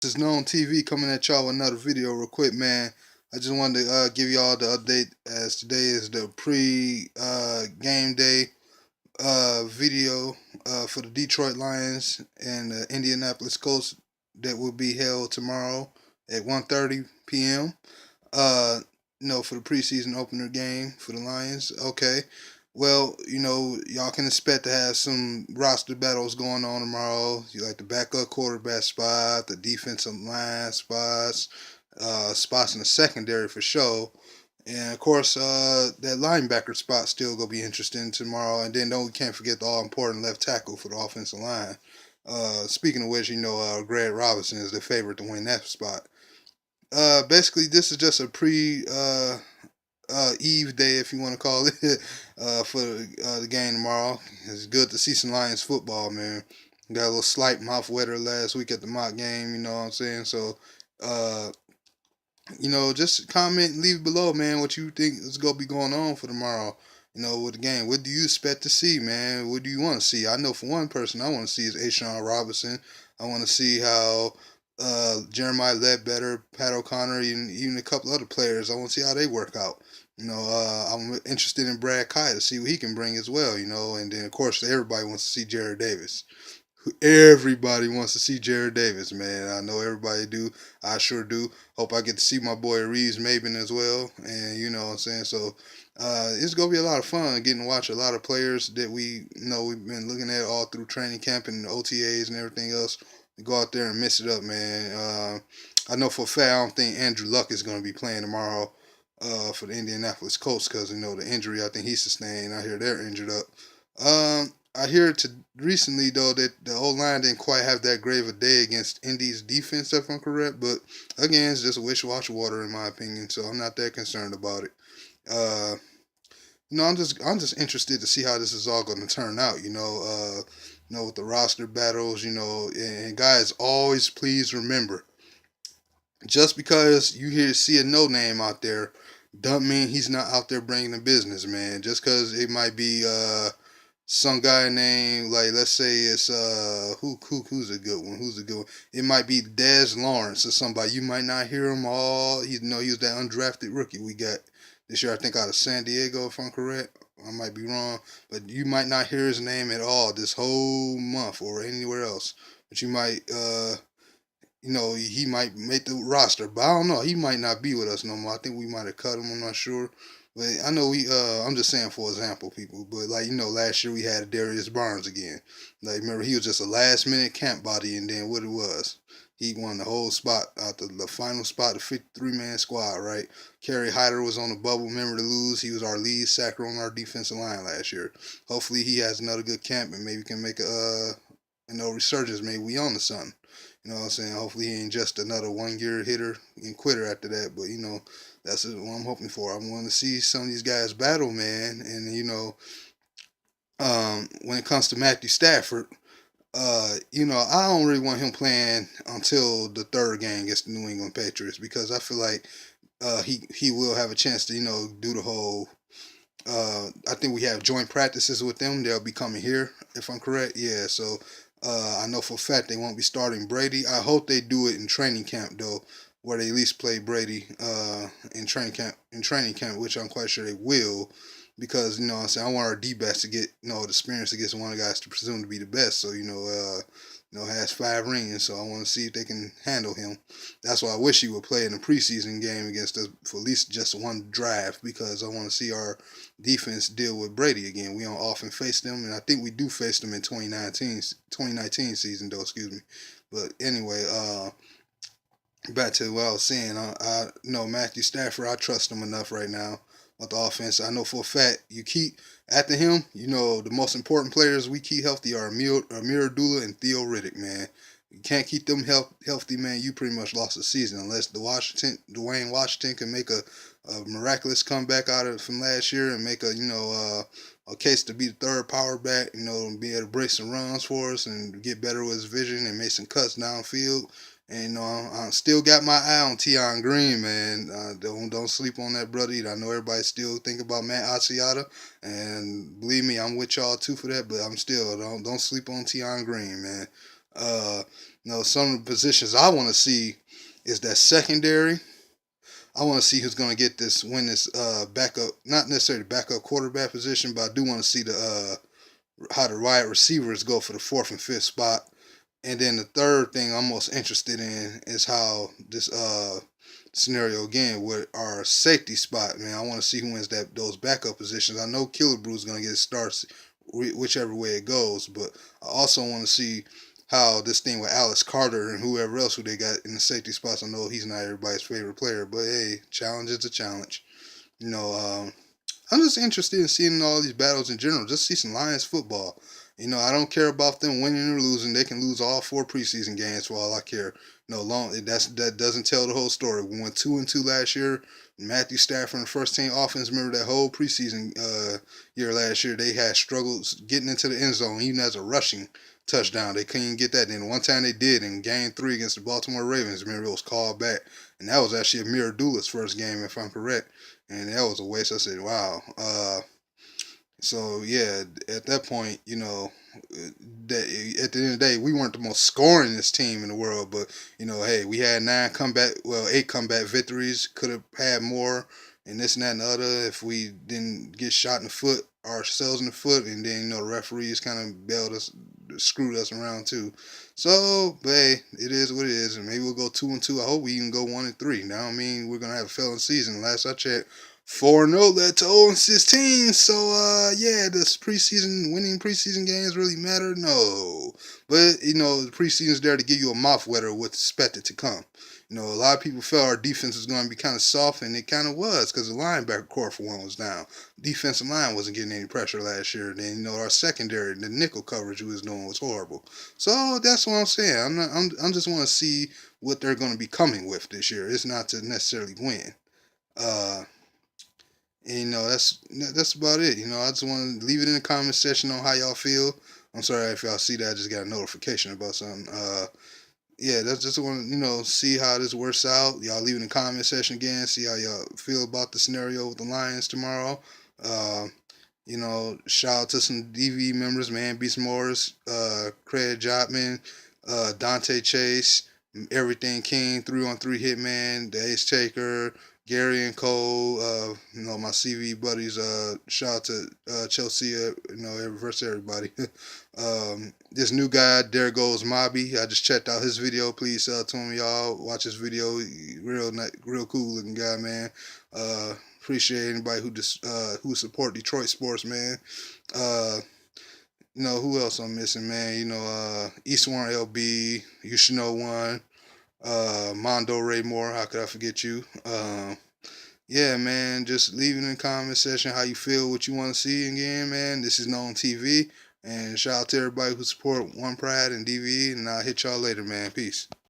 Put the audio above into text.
This is NomeTV coming at y'all with another video real quick, man. I just wanted to give y'all the update as today is the pre-game day video for the Detroit Lions and the Indianapolis Colts that will be held tomorrow at 1:30 p.m. Uh, for the preseason opener game for the Lions. Okay. Well, y'all can expect to have some roster battles going on tomorrow. You like the backup quarterback spot, the defensive line spots, spots in the secondary for sure. And of course, that linebacker spot still gonna be interesting tomorrow. And then don't we can't forget the all important left tackle for the offensive line. Speaking of which, Greg Robinson is the favorite to win that spot. Basically, this is just a Eve day, if you want to call it, for the game tomorrow. It's good to see some Lions football, man. Got a little slight mouth weather last week at the mock game, you know what I'm saying? So, uh, just comment and leave below, man, what you think is going to be going on for tomorrow, with the game. What do you expect to see, man? What do you want to see? I know for one person I want to see is Ashawn Robinson. I want to see how Jeremiah Ledbetter, Pat O'Connor, and even a couple other players. I want to see how they work out. I'm interested in Brad Kite to see what he can bring as well, and then, of course, everybody wants to see Jared Davis. Everybody wants to see Jared Davis, man. I know everybody do. I sure do. Hope I get to see my boy Reeves Maben as well. And you know what I'm saying? So it's gonna be a lot of fun getting to watch a lot of players that we've been looking at all through training camp and OTAs and everything else. We go out there and mess it up, man. I know for a fact I don't think Andrew Luck is gonna be playing tomorrow for the Indianapolis Colts because the injury I think he sustained. I hear they're injured up. I hear recently though that the old line didn't quite have that great of a day against Indy's defense, if I'm correct. But again, it's just a wish-wash water in my opinion, so I'm not that concerned about it. Uh, I'm just interested to see how this is all going to turn out. With the roster battles. And guys, always please remember, just because you see a no name out there, don't mean he's not out there bringing the business, man. Just because it might be some guy named, like, let's say it's who's a good one? Who's a good one? It might be Dez Lawrence or somebody. You might not hear him all. He was that undrafted rookie we got this year. I think out of San Diego, if I'm correct. I might be wrong, but you might not hear his name at all this whole month or anywhere else. But you might, he might make the roster, but I don't know. He might not be with us no more. I think we might have cut him. I'm not sure. But I know I'm just saying for example, people. But last year we had Darius Barnes again. Like, remember, he was just a last minute camp body, and then what it was, he won the whole spot out the final spot, the 53-man squad, right? Kerry Hyder was on the bubble, remember to lose. He was our lead sacker on our defensive line last year. Hopefully he has another good camp and maybe can make a resurgence. Maybe we on to something. You know what I'm saying? Hopefully he ain't just another 1 year hitter and quitter after that. But that's what I'm hoping for. I want to see some of these guys battle, man. And when it comes to Matthew Stafford, I don't really want him playing until the third game against the New England Patriots because I feel like he will have a chance to do the whole. I think we have joint practices with them. They'll be coming here, if I'm correct. Yeah, so I know for a fact they won't be starting Brady. I hope they do it in training camp though, where they at least play Brady in training camp. Which I'm quite sure they will, because what I'm saying, I want our D backs to get the experience against one of the guys to presume to be the best. So has 5 rings, so I want to see if they can handle him. That's why I wish he would play in a preseason game against us for at least just one drive, because I want to see our defense deal with Brady again. We don't often face them, and I think we do face them in 2019 season, though. Excuse me. But anyway, back to what I was saying. I know Matthew Stafford. I trust him enough right now with the offense. I know for a fact you keep after him. The most important players we keep healthy are Amir Abdullah and Theo Riddick, man. You can't keep them healthy, man. You pretty much lost the season unless Dwayne Washington can make a miraculous comeback out of it from last year and make a case to be the third power back. And be able to break some runs for us and get better with his vision and make some cuts downfield. And I still got my eye on Tion Green, man. Don't sleep on that brother either. I know everybody still think about Matt Asiata, and believe me, I'm with y'all too for that. But I'm still don't sleep on Tion Green, man. Some of the positions I want to see is that secondary. I want to see who's going to win this backup, not necessarily backup quarterback position, but I do want to see the how the wide receivers go for the fourth and fifth spot. And then the third thing I'm most interested in is how this scenario again with our safety spot, man. I want to see who wins those backup positions. I know Killebrew is going to get starts whichever way it goes, but I also want to see how this thing with Alex Carter and whoever else who they got in the safety spots. I know he's not everybody's favorite player, but hey, challenge is a challenge. You know, I'm just interested in seeing all these battles in general. Just see some Lions football. I don't care about them winning or losing. They can lose all 4 preseason games for all I care. That doesn't tell the whole story. We went 2-2 last year. Matthew Stafford and the first team offense. Remember that whole preseason year last year? They had struggles getting into the end zone, even as a rushing touchdown. They couldn't even get that. Then one time they did in Game 3 against the Baltimore Ravens. Remember it was called back, and that was actually Amir Abdullah's first game, if I'm correct. And that was a waste. I said, wow. So yeah, at that point, that at the end of the day, we weren't the most scoringest team in the world, but hey, we had 8 comeback victories. Could have had more, and this and that and the other. If we didn't get shot in the foot, ourselves in the foot, and then the referees kind of screwed us around too. So, but hey, it is what it is, and maybe we'll go 2-2. I hope we even go 1-3. Now, I mean, we're gonna have a failing season. Last I checked, 4-0 led to 0-16. So yeah, does winning preseason games really matter? No. But the preseason's there to give you a mouth wetter what's expected to come. A lot of people felt our defense was going to be kind of soft, and it kind of was because the linebacker core for one was down. Defensive line wasn't getting any pressure last year. Then our secondary, the nickel coverage we was doing was horrible. So that's what I'm saying. I'm just want to see what they're going to be coming with this year. It's not to necessarily win. Uh, and, that's about it. I just want to leave it in the comment section on how y'all feel. I'm sorry if y'all see that. I just got a notification about something. Yeah, that's just want to see how this works out. Y'all leave it in the comment section again. See how y'all feel about the scenario with the Lions tomorrow. Uh, Shout out to some DV members, man. Beast Morris, Craig Jotman, Dante Chase, Everything King, 3-on-3 Hitman, the Ace Taker, Gary and Cole, my CV buddies. Shout out to Chelsea, versus everybody. This new guy, there goes Mobby. I just checked out his video. Please to him, y'all. Watch his video. Real cool looking guy, man. Appreciate anybody who support Detroit sports, man. Who else I'm missing, man? East Warren LB, You Should Know One, Mondo Raymore. How could I forget you? Yeah, man. Just leave it in the comment section how you feel, what you want to see again, man. This is NomeTV. And shout out to everybody who support One Pride and DV. And I'll hit y'all later, man. Peace.